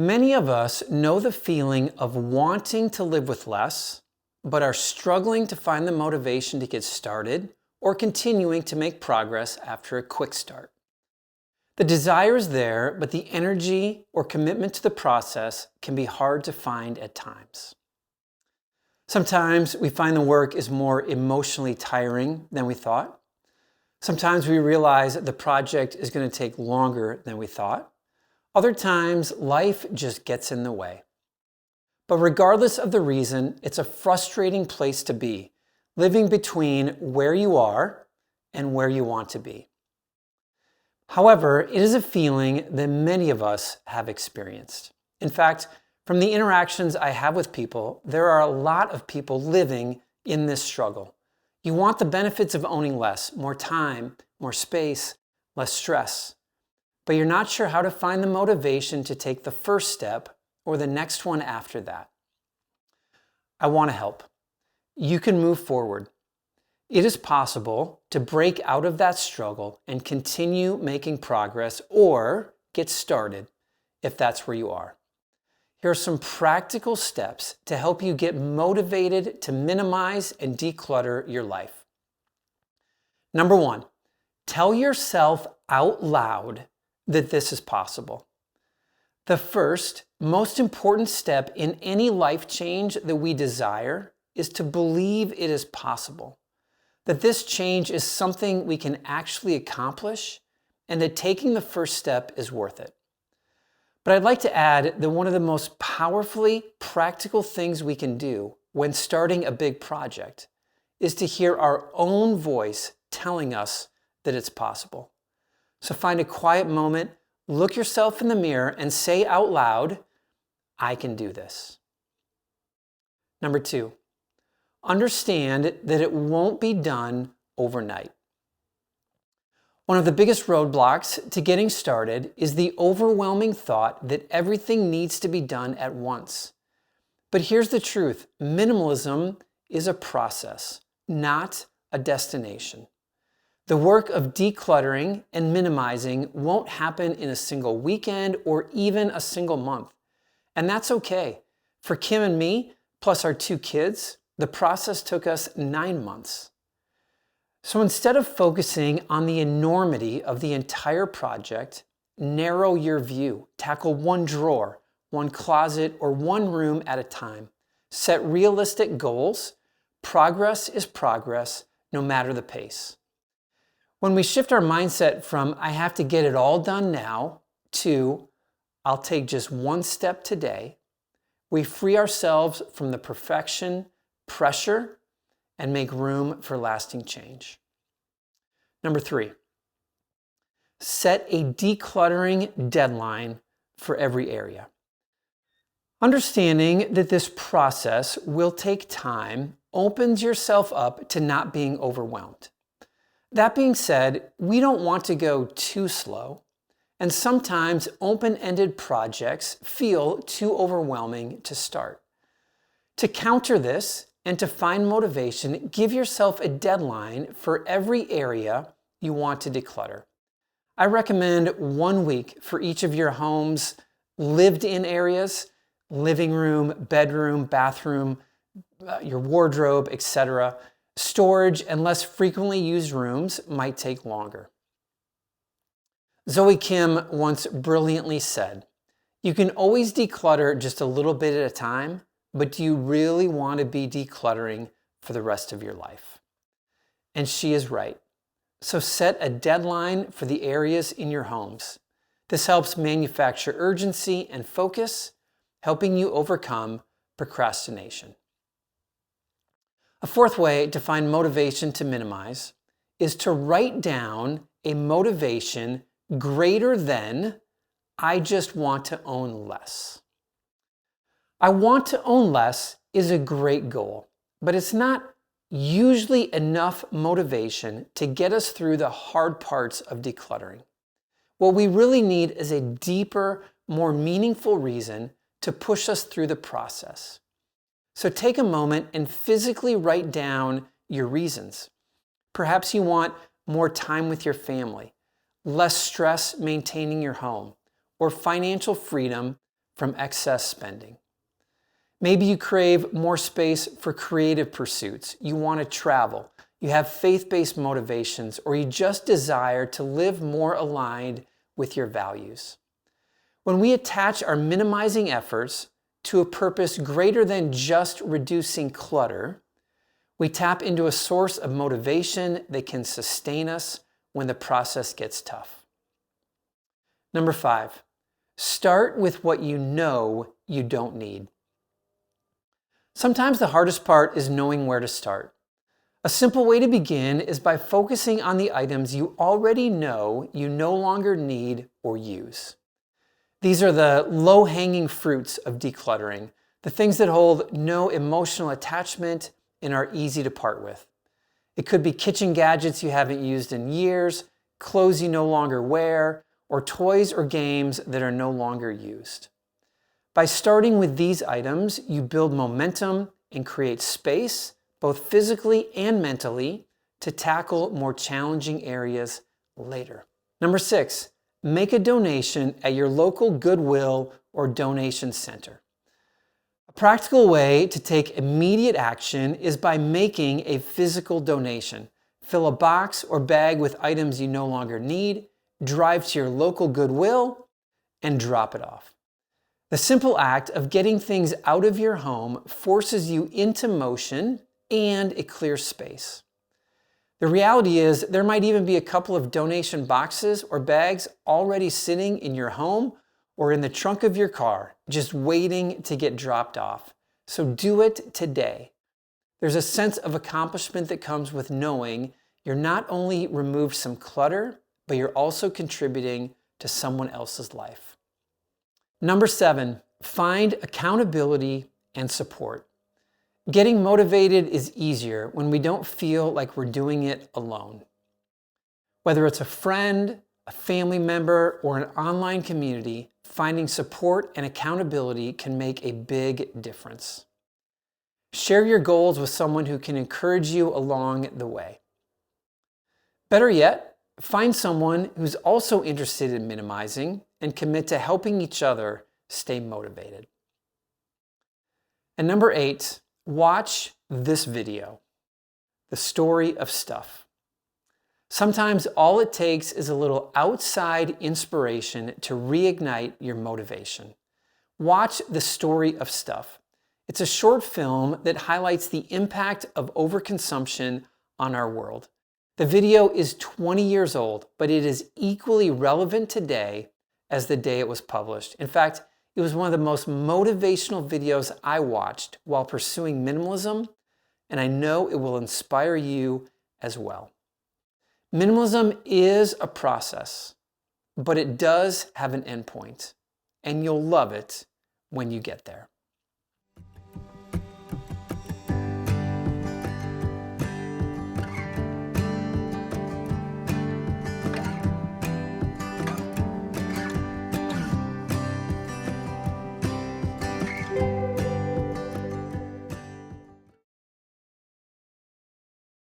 Many of us know the feeling of wanting to live with less, but are struggling to find the motivation to get started or continuing to make progress after a quick start. The desire is there, but the energy or commitment to the process can be hard to find at times. Sometimes we find the work is more emotionally tiring than we thought. Sometimes we realize that the project is going to take longer than we thought. Other times, life just gets in the way. But regardless of the reason, it's a frustrating place to be, living between where you are and where you want to be. However, it is a feeling that many of us have experienced. In fact, from the interactions I have with people, there are a lot of people living in this struggle. You want the benefits of owning less, more time, more space, less stress. But you're not sure how to find the motivation to take the first step or the next one after that. I want to help. You can move forward. It is possible to break out of that struggle and continue making progress or get started if that's where you are. Here are some practical steps to help you get motivated to minimize and declutter your life. Number 1, tell yourself out loud that this is possible. The first, most important step in any life change that we desire is to believe it is possible, that this change is something we can actually accomplish, and that taking the first step is worth it. But I'd like to add that one of the most powerfully practical things we can do when starting a big project is to hear our own voice telling us that it's possible. So find a quiet moment, look yourself in the mirror, and say out loud, I can do this. Number 2, understand that it won't be done overnight. One of the biggest roadblocks to getting started is the overwhelming thought that everything needs to be done at once. But here's the truth, minimalism is a process, not a destination. The work of decluttering and minimizing won't happen in a single weekend or even a single month. And that's okay. For Kim and me, plus our 2 kids, the process took us 9 months. So instead of focusing on the enormity of the entire project, narrow your view. Tackle one drawer, one closet, or one room at a time. Set realistic goals. Progress is progress, no matter the pace. When we shift our mindset from I have to get it all done now to I'll take just one step today, we free ourselves from the perfection, pressure, and make room for lasting change. Number 3, set a decluttering deadline for every area. Understanding that this process will take time opens yourself up to not being overwhelmed. That being said, we don't want to go too slow, and sometimes open-ended projects feel too overwhelming to start. To counter this and to find motivation, give yourself a deadline for every area you want to declutter. I recommend 1 week for each of your home's lived-in areas, living room, bedroom, bathroom, your wardrobe, etc. Storage and less frequently used rooms might take longer. Zoe Kim once brilliantly said, "You can always declutter just a little bit at a time, but do you really want to be decluttering for the rest of your life?" And she is right. So set a deadline for the areas in your homes. This helps manufacture urgency and focus, helping you overcome procrastination. A 4th way to find motivation to minimize is to write down a motivation greater than I just want to own less. I want to own less is a great goal, but it's not usually enough motivation to get us through the hard parts of decluttering. What we really need is a deeper, more meaningful reason to push us through the process. So take a moment and physically write down your reasons. Perhaps you want more time with your family, less stress maintaining your home, or financial freedom from excess spending. Maybe you crave more space for creative pursuits. You want to travel. You have faith-based motivations, or you just desire to live more aligned with your values. When we attach our minimizing efforts to a purpose greater than just reducing clutter, we tap into a source of motivation that can sustain us when the process gets tough. Number 5, start with what you know you don't need. Sometimes the hardest part is knowing where to start. A simple way to begin is by focusing on the items you already know you no longer need or use. These are the low-hanging fruits of decluttering, the things that hold no emotional attachment and are easy to part with. It could be kitchen gadgets you haven't used in years, clothes you no longer wear, or toys or games that are no longer used. By starting with these items, you build momentum and create space, both physically and mentally, to tackle more challenging areas later. Number 6, make a donation at your local Goodwill or donation center. A practical way to take immediate action is by making a physical donation. Fill a box or bag with items you no longer need, drive to your local Goodwill, and drop it off. The simple act of getting things out of your home forces you into motion and it clears space. The reality is there might even be a couple of donation boxes or bags already sitting in your home or in the trunk of your car, just waiting to get dropped off. So do it today. There's a sense of accomplishment that comes with knowing you're not only removed some clutter, but you're also contributing to someone else's life. Number 7, find accountability and support. Getting motivated is easier when we don't feel like we're doing it alone. Whether it's a friend, a family member, or an online community, finding support and accountability can make a big difference. Share your goals with someone who can encourage you along the way. Better yet, find someone who's also interested in minimizing and commit to helping each other stay motivated. And number 8, watch this video, The Story of Stuff. Sometimes all it takes is a little outside inspiration to reignite your motivation. Watch The Story of Stuff. It's a short film that highlights the impact of overconsumption on our world. The video is 20 years old, but it is equally relevant today as the day it was published. In fact, it was one of the most motivational videos I watched while pursuing minimalism, and I know it will inspire you as well. Minimalism is a process, but it does have an endpoint, and you'll love it when you get there.